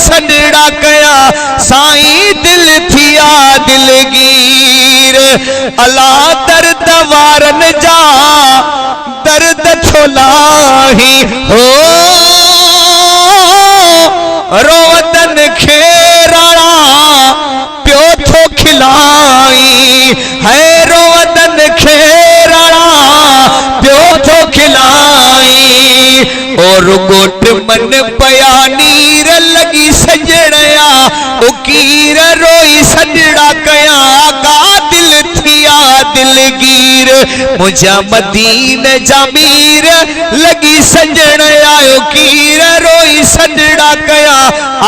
सजड़ा कया साईं दिल थिया दिलगीर अला दर्द वारन जा दर्द छोलाही हो रोवतन खेराणा प्यो थो खिलाई है रोवतन खेराणा प्यो थो खिलाई और गोट मन पया नीर लगी सजड़या उकीर रोई सजड़ा कया का दिल थिया दिलगीर मुझा मदीन जमीर लगी सजड़या उकीर रोई सजड़ा कया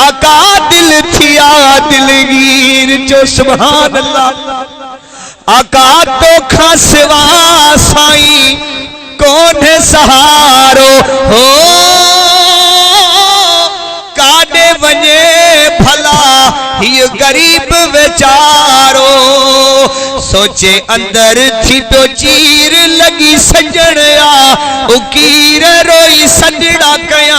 आका दिल थिया दिलगीर जो सुभान अल्लाह आका तो खा सिवा साईं कौन है सहारो हो काडे वने भला ये गरीब बेचारो सोचे अंदर थी तो चीर लगी सजड़या उकीर रोई सजड़ा कया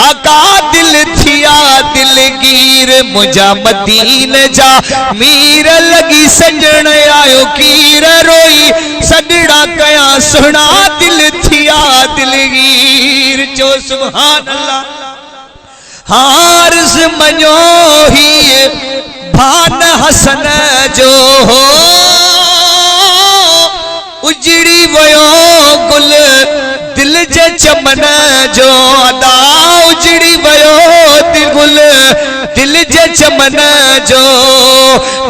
आका दिल थिया दिलगीर मुझा मदीन जा मीर लगी सजड़या उकीर रोई सजड़ा कया सुना दिल थिया दिलगीर जो सुभान अल्लाह हारस मनो ही भान हसन जो हो उजड़ी वयो गुल दिल जे चमन जो अदा उजड़ी वयो गुल दिल जे चमन जो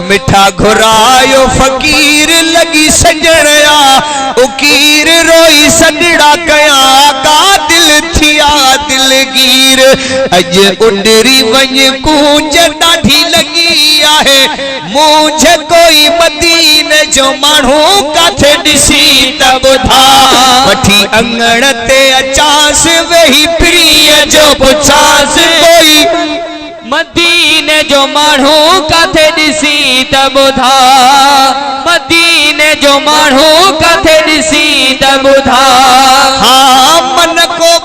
मिठा घुरायो फकीर लगी सजड़या उकीर रोई सजड़ा कया का दिल थिया दिलगीर अज उडरी वञ कूंज ॾाढी लगी आहे मुझे कोई मदीन जो माण्हू काथे ॾिसी त ॿुधा वठी अंगण ते अचांस वेही प्रिय जो पुछांस कोई मदीने जो माण्हू काथे ॾिसी त ॿुधा मदीने जो माण्हू काथे ॾिसी त ॿुधा हाँ मन को